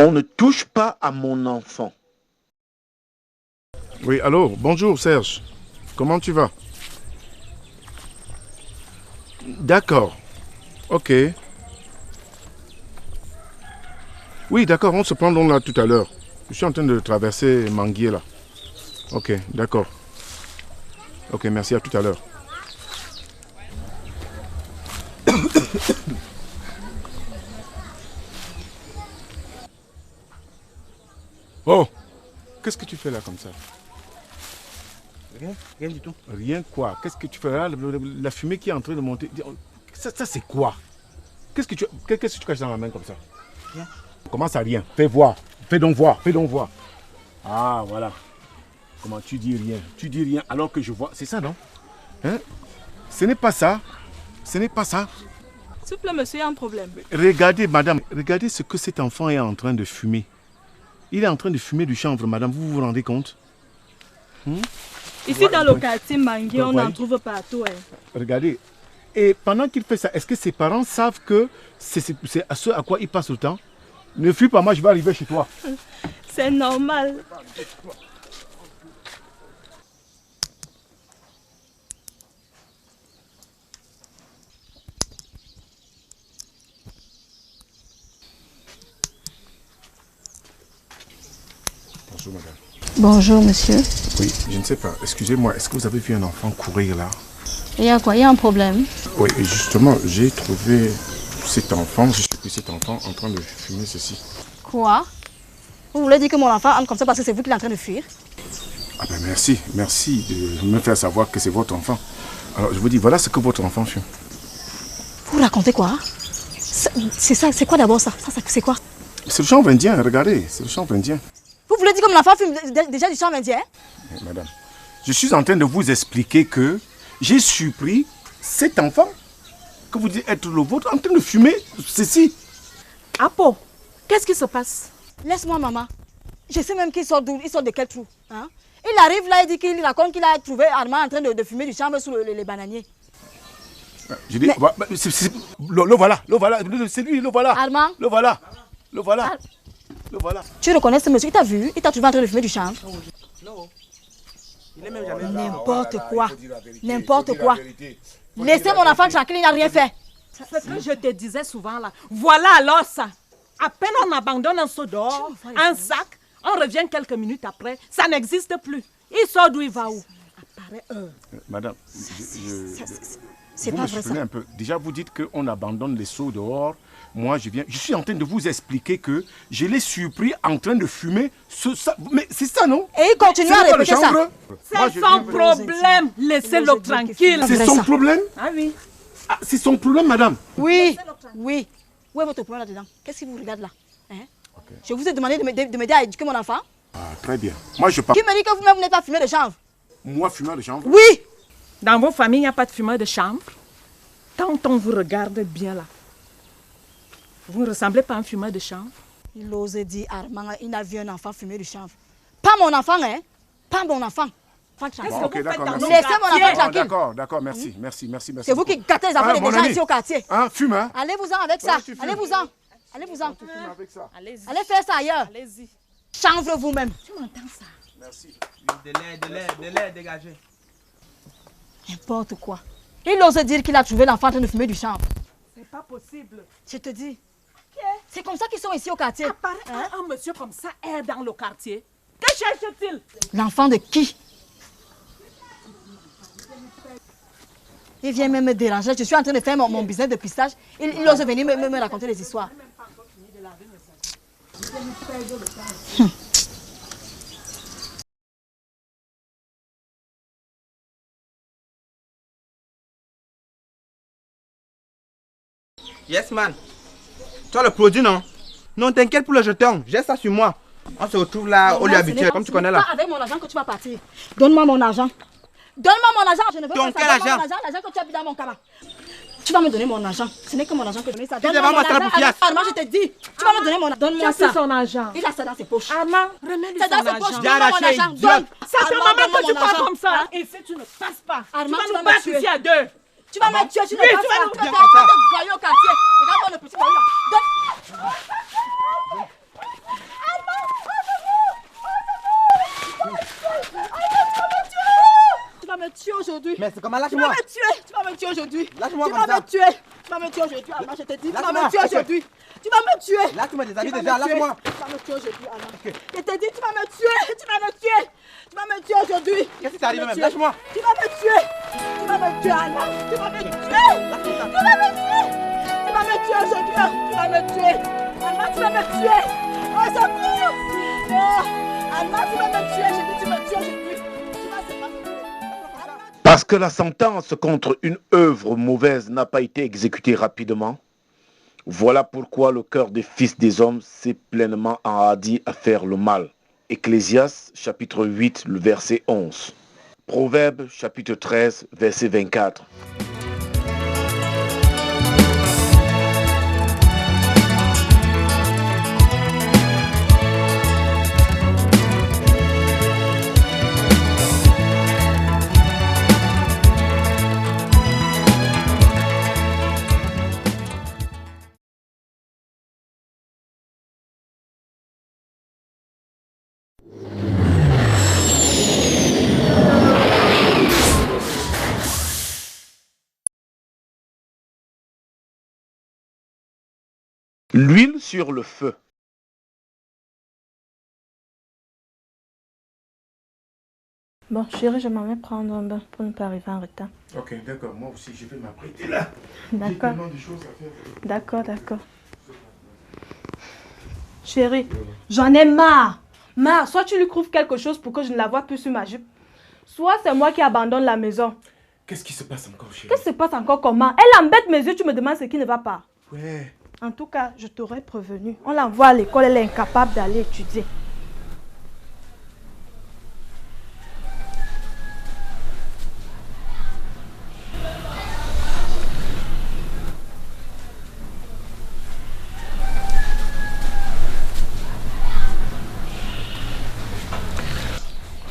On ne touche pas à mon enfant. Oui, allô, bonjour Serge. Comment tu vas? D'accord. Ok. Oui, d'accord, on se prend donc là tout à l'heure. Je suis en train de traverser Manguier là. Ok, d'accord. Ok, merci, à tout à l'heure. Oh, qu'est-ce que tu fais là comme ça? Rien du tout. Rien quoi? Qu'est-ce que tu fais là? La fumée qui est en train de monter. Ça c'est quoi? Qu'est-ce que tu caches dans la main comme ça? Rien. Comment ça rien? Fais voir. Fais donc voir. Fais donc voir. Ah voilà. Comment tu dis rien? Tu dis rien alors que je vois. C'est ça non? Hein? Ce n'est pas ça. Ce n'est pas ça. S'il vous plaît, monsieur, il y a un problème. Regardez, madame. Regardez ce que cet enfant est en train de fumer. Il est en train de fumer du chanvre, madame. Vous vous rendez compte? Ici, dans le quartier Manguier, on en trouve partout. Hein. Regardez. Et pendant qu'il fait ça, est-ce que ses parents savent que c'est à ce à quoi il passe le temps? Ne fuis pas, moi je vais arriver chez toi. C'est normal. Bonjour madame. Bonjour monsieur. Oui, je ne sais pas. Excusez-moi, est-ce que vous avez vu un enfant courir là? Il y a quoi? Il y a un problème? Oui, et justement, j'ai trouvé cet enfant, j'ai surpris cet enfant en train de fumer ceci. Quoi? Vous voulez dire que mon enfant entre comme ça parce que c'est vous qui l'êtes en train de fuir? Ah ben merci de me faire savoir que c'est votre enfant. Alors je vous dis, voilà ce que votre enfant fume. Vous racontez quoi? C'est ça, c'est quoi d'abord ça? C'est quoi? C'est le chanvre indien, regardez, c'est le chanvre indien. Vous voulez dire que mon enfant fume déjà du chanvre indien? Madame, je suis en train de vous expliquer que j'ai surpris cet enfant que vous dites être le vôtre en train de fumer ceci. Apo, qu'est-ce qui se passe? Laisse-moi maman. Je sais même qu'il sort d'où, il sort de quel trou. Hein? Il arrive là, il dit qu'il raconte qu'il a trouvé Armand en train de fumer du chanvre sous les bananiers. Je dis, le voilà, c'est lui, le voilà. Armand? Le voilà, le voilà, le voilà. Tu reconnais ce monsieur? Il t'a vu? Il t'a trouvé en train de fumer du chanvre? Non. Il n'est même jamais venu. N'importe quoi. N'importe quoi. Laissez mon enfant tranquille, il n'a rien fait. C'est ce que je te disais souvent là. Voilà alors ça. À peine on abandonne un seau dehors, un sac, on revient quelques minutes après, ça n'existe plus. Il sort d'où il va où? Apparaît Madame, C'est vous pas me vrai souvenez ça. un peu. Déjà, vous dites qu'on abandonne les seaux dehors. Moi, je suis en train de vous expliquer que je l'ai surpris en train de fumer ça. Mais c'est ça, non? Et il continue à répéter ça. C'est son problème. Laissez-le tranquille. C'est son problème? Ah oui. Ah, c'est son problème, madame? Oui, oui. Où est votre problème là-dedans? Qu'est-ce qui vous regarde là? Hein? Okay. Je vous ai demandé de m'aider à éduquer mon enfant. Ah, très bien. Moi, je parle. Qui me dit que vous-même vous n'êtes pas fumé de chanvre? Moi, fumeur de chanvre? Oui. Dans vos familles, il n'y a pas de fumeur de chanvre. Quand on vous regarde bien là, vous ne ressemblez pas à un fumeur de chanvre. Il ose dire Armand, il n'a vu un enfant fumer du chanvre. Pas mon enfant, hein? Pas mon enfant. Qu'est-ce Bon, que ok, vous faites d'accord, dans merci. nos Laissez mon enfant quartiers? tranquille. D'accord, merci. C'est vous qui gâtez les enfants des mon gens ami. ici au quartier. Hein, fume, hein? Allez-vous-en avec ça. tu fumes. Allez-vous-en. Allez-vous-en. Tu fumes avec ça. Allez-y. Allez faire ça ailleurs. Allez-y. Chanvre vous-même. Tu m'entends ça? Merci. De l'air dégagé. N'importe quoi. Il ose dire qu'il a trouvé l'enfant en train de fumer du chanvre. C'est pas possible. Je te dis. C'est comme ça qu'ils sont ici au quartier. Apparaît un monsieur comme ça est dans le quartier. Que cherche-t-il? L'enfant de qui? Il vient même me déranger. Je suis en train de faire mon business de pistage. Il ose venir me raconter des histoires. Yes, man. Tu as le produit, non? Non, t'inquiète pour le jeton. J'ai ça sur moi. On se retrouve là au lieu habituel, comme tu connais là. C'est pas avec mon argent que tu vas partir. Donne-moi mon argent. Donne-moi mon argent. Je ne veux Ton pas quel ça. Donne-moi argent? mon argent, l'argent que tu as mis dans mon cabas. Tu vas me donner mon argent. Ce n'est que mon argent que je mets ça. vas m'attraper pour fiac. Armand, je te dis. Tu vas me donner mon argent. Donne-moi Tu as ça. son argent. Il a ça dans ses poches. Armand, remets-lui C'est son dans ses poches. argent. J'ai Donne-moi mon arraché, argent. idiot. Donne. Ça fait Armand, maman donne-moi que tu mon parles argent. comme ça. Hein? Et si tu ne passes pas, Armand, tu tu vas vas nous me battre tuer. ici à deux. Tu vas me tuer. Tu ne Oui, passes tu vas pas. nous Tu vas tuer. faire voyou au quartier. Regarde-moi le petit voyou là. Donne. Mais c'est comment, Tu lâche-moi. vas me tuer. Tu vas me tuer aujourd'hui. Lâche-moi Tu comme vas ça. me tuer. Tu vas me tuer aujourd'hui, Alma, je te dis. Tu vas Lâche-moi. me tuer aujourd'hui. Tu vas me tuer. Lâche-moi des amis Tu vas déjà, me tuer. lâche-moi. Tu vas me tuer aujourd'hui, Alma. Je te dis, tu vas me tuer. Tu vas me tuer. Tu vas me tuer aujourd'hui. Qu'est-ce qui t'arrive même? Lâche-moi. Tu vas me tuer. Tu vas me tuer, Alma. Tu vas me tuer. Tu vas me tuer. Tu vas me tuer aujourd'hui. Tu vas me tuer. Alma, tu vas me tuer. Oh, ça court. Oh, Alma, tu vas me tuer. Je dis, tu me tues aujourd'hui. Tu vas se passer. Parce que la sentence contre une œuvre mauvaise n'a pas été exécutée rapidement, voilà pourquoi le cœur des fils des hommes s'est pleinement enhardi à faire le mal. Ecclésiaste chapitre 8, le verset 11. Proverbe chapitre 13, verset 24. L'huile sur le feu. Bon, chérie, je m'en vais prendre un bain pour ne pas arriver en retard. Ok, d'accord. Moi aussi, je vais m'apprêter là. D'accord. J'ai tellement de choses à faire. D'accord, d'accord. Chérie, j'en ai marre. Marre, soit tu lui trouves quelque chose pour que je ne la vois plus sur ma jupe, soit c'est moi qui abandonne la maison. Qu'est-ce qui se passe encore, chérie? Qu'est-ce qui se passe encore comment? Elle embête mes yeux, tu me demandes ce qui ne va pas. Ouais. En tout cas, je t'aurais prévenu. On l'envoie à l'école, elle est incapable d'aller étudier.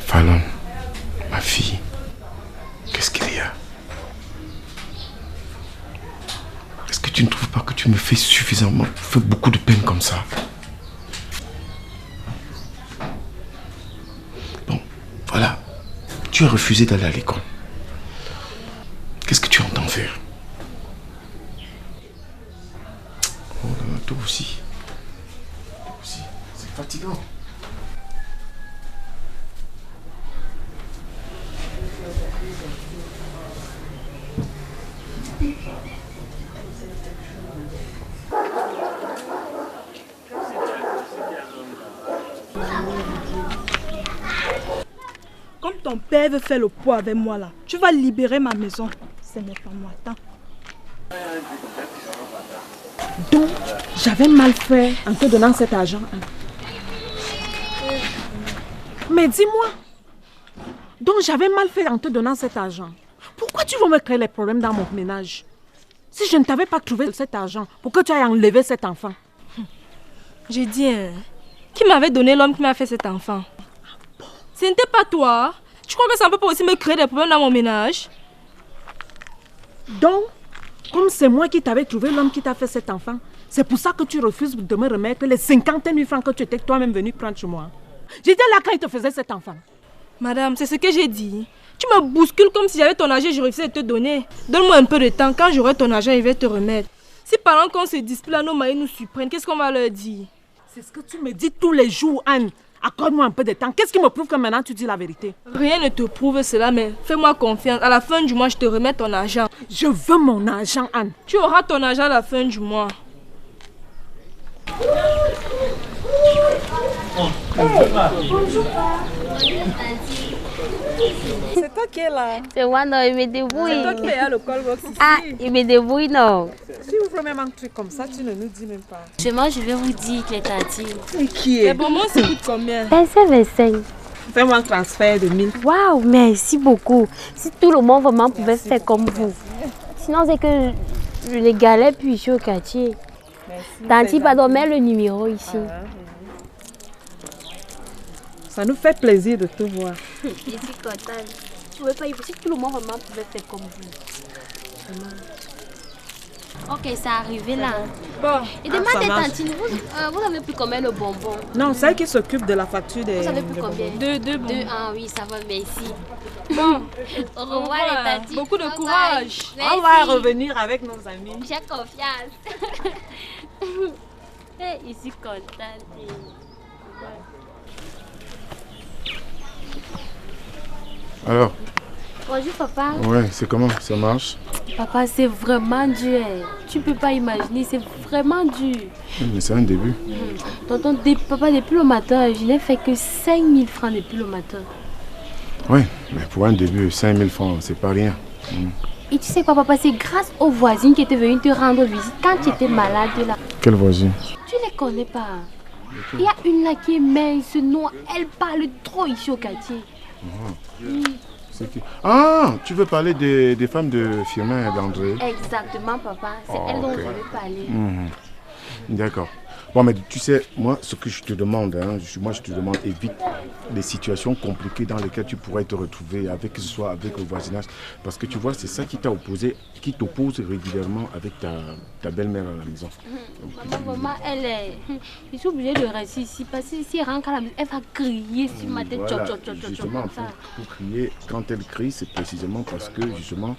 Fallon, ma fille, qu'est-ce qu'il y a? Est-ce que tu ne trouves pas que tu me fais beaucoup de peine comme ça? Bon, voilà, tu as refusé d'aller à l'école. Qu'est-ce que tu entends faire? Oh là là, toi aussi. Toi aussi, c'est fatigant. Comme ton père veut faire le poids avec moi là, tu vas libérer ma maison. Ce n'est pas moi, attends. Donc, j'avais mal fait en te donnant cet argent. Mais dis-moi, donc j'avais mal fait en te donnant cet argent. Pourquoi tu veux me créer les problèmes dans mon ménage? Si je ne t'avais pas trouvé cet argent, pour que tu ailles enlever cet enfant. J'ai dit, qui m'avait donné l'homme qui m'a fait cet enfant? Ce n'était pas toi. Tu crois que ça ne peut pas aussi me créer des problèmes dans mon ménage? Donc, comme c'est moi qui t'avais trouvé l'homme qui t'a fait cet enfant, c'est pour ça que tu refuses de me remettre les 50 000 francs que tu étais toi-même venu prendre chez moi. J'étais là quand il te faisait cet enfant. Madame, c'est ce que j'ai dit. Tu me bouscules comme si j'avais ton argent et je refusais de te donner. Donne-moi un peu de temps. Quand j'aurai ton argent, je vais te remettre. Si pendant qu'on se dispute là, nos maris nous surprennent, qu'est-ce qu'on va leur dire? C'est ce que tu me dis tous les jours, Anne. Accorde-moi un peu de temps. Qu'est-ce qui me prouve que maintenant tu dis la vérité? Rien ne te prouve cela, mais fais-moi confiance. À la fin du mois, je te remets ton argent. Je veux mon argent, Anne. Tu auras ton argent à la fin du mois. C'est toi qui es là. C'est moi, non, il me débrouille. C'est toi qui es à le callbox ici. Ah, il me débrouille, non. Si vous voulez même un truc comme ça, tu ne nous dis même pas. Seulement, je vais vous dire que les tati. Et qui Les est? bonbons, ça coûte combien? 25. Fais-moi un transfert de 1000. Waouh, merci beaucoup. Si tout le monde vraiment pouvait faire comme vous. Sinon, c'est que je les galais puis je suis au quartier. Tanti, pardon, mets le numéro ici. Ça nous fait plaisir de te voir. Je suis contente. Tu ne pouvez pas, si tout le monde vraiment pouvait faire comme vous. Ok, c'est arrivé là. Bon, Et ça demandez marche. tantine, vous avez pris combien de bonbons? Non, c'est elle qui s'occupe de la facture des... Vous avez pris combien? Deux Deux. Ah oui, ça va, merci. Bon, Au revoir les tantis. beaucoup de Bye bye. courage. On va revenir avec nos amis. J'ai confiance. Je suis contente. Alors, Bonjour papa. ouais, c'est comment? Ça marche? Papa, c'est vraiment dur. Tu peux pas imaginer, c'est vraiment dur. Mais c'est un début. Tonton, papa, depuis le matin, je n'ai fait que 5000 francs depuis le matin. Ouais, mais pour un début, 5000 francs, c'est pas rien. Et tu sais quoi papa, c'est grâce aux voisines qui étaient venues te rendre visite quand tu étais malade là. Quelle voisine? Tu les connais pas. Il y a une là qui est mince, noire, elle parle trop ici au quartier. C'est qui? Ah, tu veux parler des femmes de Firmin et d'André? Exactement papa, c'est elle dont je veux parler. D'accord. Bon, mais tu sais, moi, ce que je te demande, je te demande, évite les situations compliquées dans lesquelles tu pourrais te retrouver, avec, que ce soit avec le voisinage. Parce que tu vois, c'est ça qui t'a opposé, qui t'oppose régulièrement avec ta belle-mère à la maison. Maman, elle est... Je suis obligée de rester ici parce que si elle rentre à la maison, elle va crier sur ma tête. Voilà, justement, pour crier, quand elle crie, c'est précisément parce que, justement,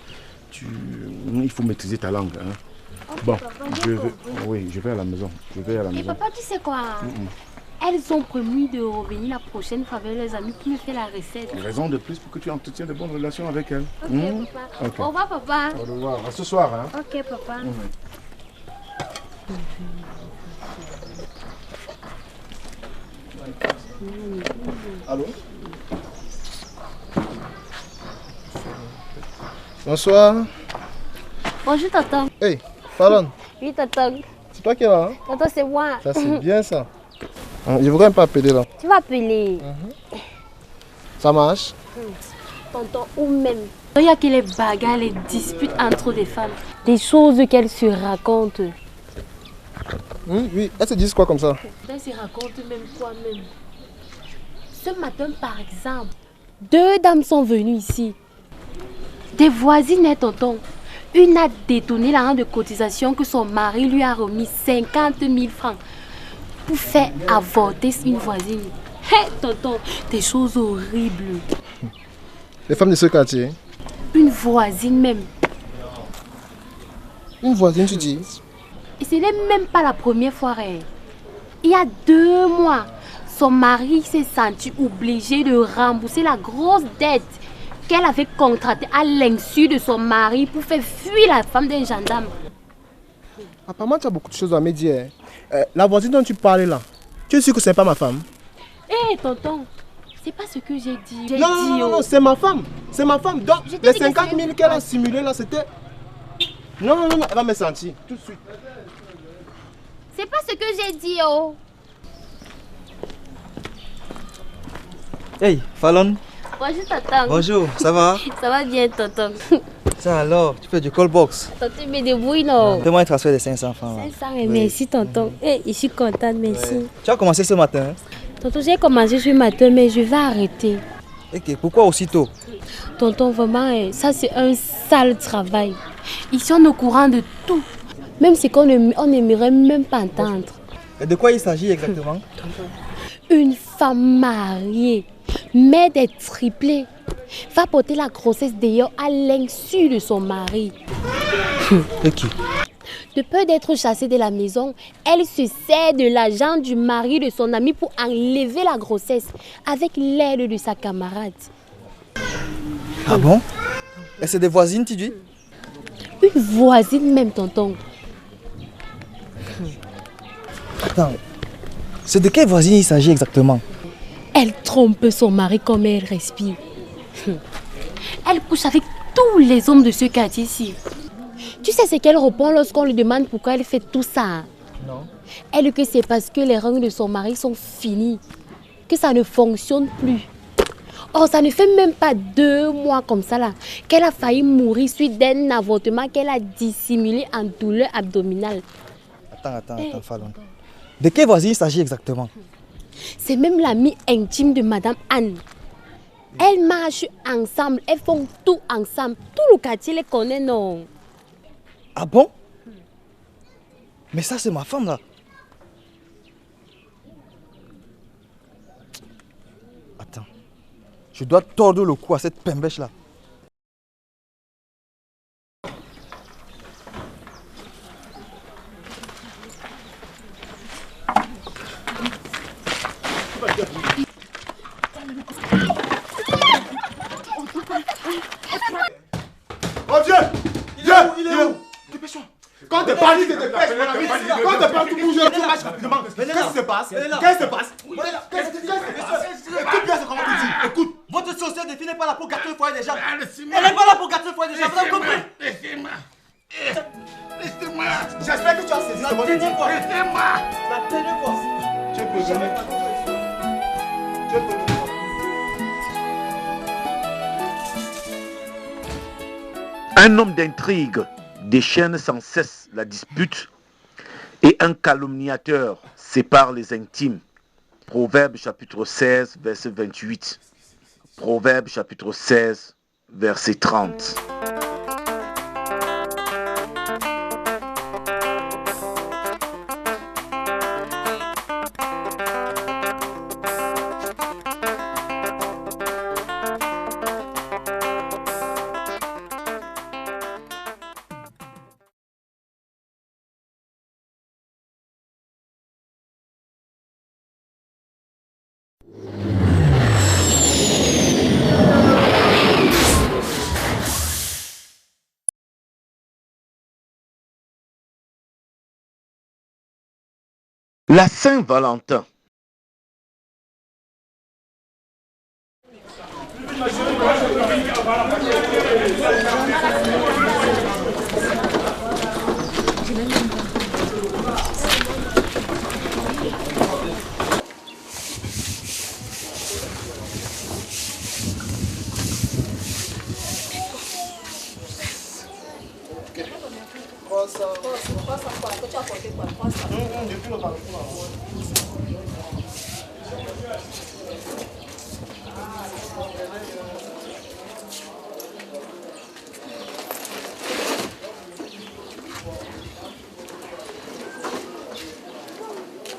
il faut maîtriser ta langue. Hein. Bon, je vais à la maison. Et papa, tu sais quoi? Elles ont promis de revenir la prochaine fois avec les amis pour me faire la recette. Une raison de plus pour que tu entretiennes de bonnes relations avec elles. Ok, papa. Ok. Au revoir, papa. Au revoir. À ce soir. Hein. Ok, papa. Allô? Bonsoir. Bonjour, tonton. Hey, Fallon, Oui, tonton. c'est toi qui es là, hein? Tonton, c'est moi. Ça, c'est bien ça. Hein, je voudrais un peu appeler là. Tu vas appeler. Ça marche? Tonton, ou même. Il y a que les bagarres, les disputes entre les femmes. Des choses qu'elles se racontent. Oui, elles se disent quoi comme ça? Elles se racontent même quoi même. Ce matin, par exemple, 2 dames sont venues ici. Des voisines, hein, tonton. Une a détourné l'argent de cotisation que son mari lui a remis 50 000 francs pour faire avorter une voisine. Hé, tonton, des choses horribles. Les femmes de ce quartier? Une voisine même. Une voisine, tu dis? Et ce n'est même pas la première fois. Hein. Il y a 2 mois, son mari s'est senti obligé de rembourser la grosse dette qu'elle avait contractée à l'insu de son mari pour faire fuir la femme d'un gendarme. Apparemment, tu as beaucoup de choses à me dire. La voisine dont tu parlais là, tu es sûr que c'est pas ma femme? Hé, tonton, c'est pas ce que j'ai dit. Non, c'est ma femme. C'est ma femme. Donc, les 50 000 qu'elle a simulé là, c'était... Non, elle va me sentir tout de suite. C'est pas ce que j'ai dit, oh. Hey, Fallon. Bonjour, tonton. Bonjour, ça va? Ça va bien, tonton. Ça alors, tu fais du call box. Tonton, me débrouille, non? Fais-moi un transfert de 500 francs. 500, et merci, tonton. Eh, je suis contente, merci. Tu as commencé ce matin? Tonton, j'ai commencé ce matin, mais je vais arrêter. Ok, pourquoi aussitôt? Tonton, vraiment, ça c'est un sale travail. Ils sont au courant de tout. Même ce qu'on n'aimerait même pas entendre. Et de quoi il s'agit exactement? Une femme mariée, mère des triplés, va porter la grossesse d'ailleurs à l'insu de son mari. Ok. De peur d'être chassée de la maison, elle se sert de l'argent du mari de son ami pour enlever la grossesse avec l'aide de sa camarade. Ah bon? Et c'est des voisines, tu dis? Une voisine même, tonton. Attends, c'est de quelle voisine il s'agit exactement? Elle trompe son mari comme elle respire. Elle couche avec tous les hommes de ce quartier-ci. Tu sais ce qu'elle répond lorsqu'on lui demande pourquoi elle fait tout ça? Non. Elle dit que c'est parce que les règles de son mari sont finies, que ça ne fonctionne plus. Oh, ça ne fait même pas 2 mois comme ça là, qu'elle a failli mourir suite d'un avortement qu'elle a dissimulé en douleur abdominale. Attends, Fallon. De quelle voisine il s'agit exactement? C'est même l'amie intime de Madame Anne. Elles marchent ensemble, elles font tout ensemble. Tout le quartier les connaît, non? Ah bon? Mais ça, c'est ma femme là. Attends. Je dois tordre le cou à cette pembèche là. Oh Dieu! Il est où? Dépêche-toi! Quand t'es parti, tu te dépêches, mon ami! Quand t'es parti, tu bouges, tu marches rapidement! Qu'est-ce qui se passe? Qu'est-ce qui se passe? Qu'est-ce qui se passe? Écoute bien ce qu'on va te dire! Écoute! Votre société de fille n'est pas là pour gâter le foyer des gens. Laissez-moi! Elle n'est pas là pour gâter le foyer des gens, vous avez compris? Laissez-moi! Laissez-moi! J'espère que tu as saisi ce mot de dire. Laissez-moi! La dernière fois. Tu es prévenu. Tu es prévenu. Un homme d'intrigue déchaîne sans cesse la dispute et un calomniateur sépare les intimes. Proverbe chapitre 16, verset 28. Proverbe chapitre 16, verset 30. La Saint-Valentin.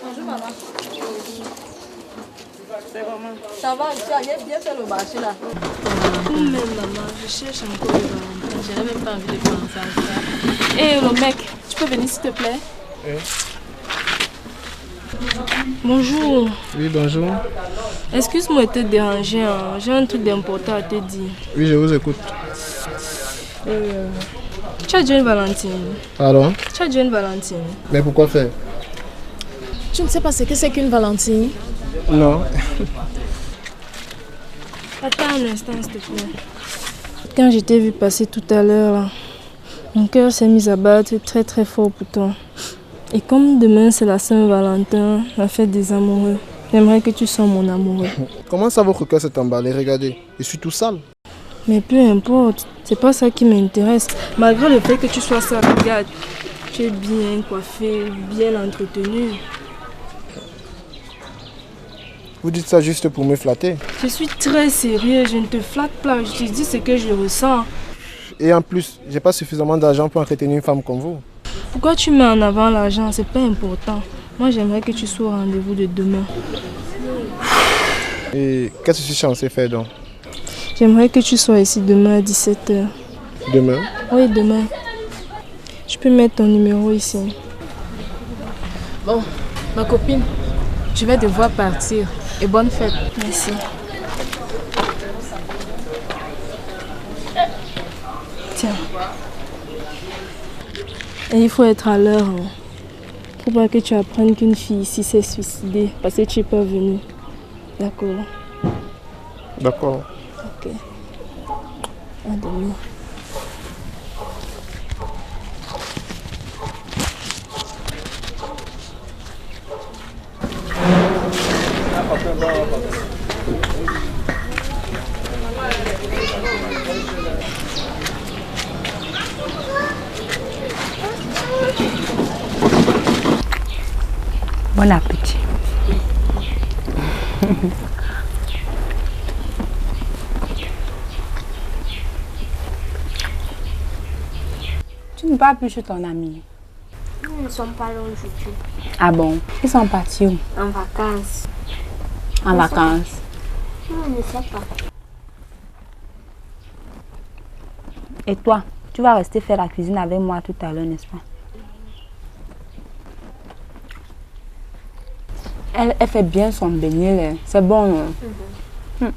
Bonjour maman. Ça va, tu as bien fait le marché là. Même maman, je cherche encore le Valentin. J'avais même pas envie de penser à ça. Hé le mec, tu peux venir s'il te plaît? Bonjour. Oui, bonjour. Excuse-moi de te déranger, hein. J'ai un truc d'important à te dire. Oui, je vous écoute. Tu as déjà une Valentine? Pardon? Tu as déjà une Valentine? Mais pourquoi faire? Tu ne sais pas ce que c'est qu'une Valentine? Non. Attends un instant, s'il te plaît. Quand je t'ai vu passer tout à l'heure, là, mon cœur s'est mis à battre très très fort pour toi. Et comme demain c'est la Saint-Valentin, la fête des amoureux, j'aimerais que tu sois mon amoureux. Comment ça votre cœur s'est emballé? Regardez, je suis tout sale. Mais peu importe, c'est pas ça qui m'intéresse. Malgré le fait que tu sois sale, regarde, tu es bien coiffé, bien entretenu. Vous dites ça juste pour me flatter? Je suis très sérieux, je ne te flatte pas, je te dis ce que je ressens. Et en plus, j'ai pas suffisamment d'argent pour entretenir une femme comme vous. Pourquoi tu mets en avant l'argent? C'est pas important. Moi j'aimerais que tu sois au rendez-vous de demain. Et qu'est-ce que je suis censé faire donc? J'aimerais que tu sois ici demain à 17 h. Demain? Oui, demain. Je peux mettre ton numéro ici. Bon, ma copine, je vais devoir partir. Et bonne fête. Merci. Tiens. Et il faut être à l'heure. Hein. Faut pas que tu apprennes qu'une fille ici s'est suicidée parce que tu n'es pas venue. D'accord? D'accord. Ok. À demain. Bon appétit. Tu ne parles plus chez ton ami. Ils ne sont pas là aujourd'hui. Ah bon? Ils sont partis où? En vacances. En vacances? On ne sait pas. Et toi, tu vas rester faire la cuisine avec moi tout à l'heure, n'est-ce pas? Elle fait bien son beignet, c'est bon. Non?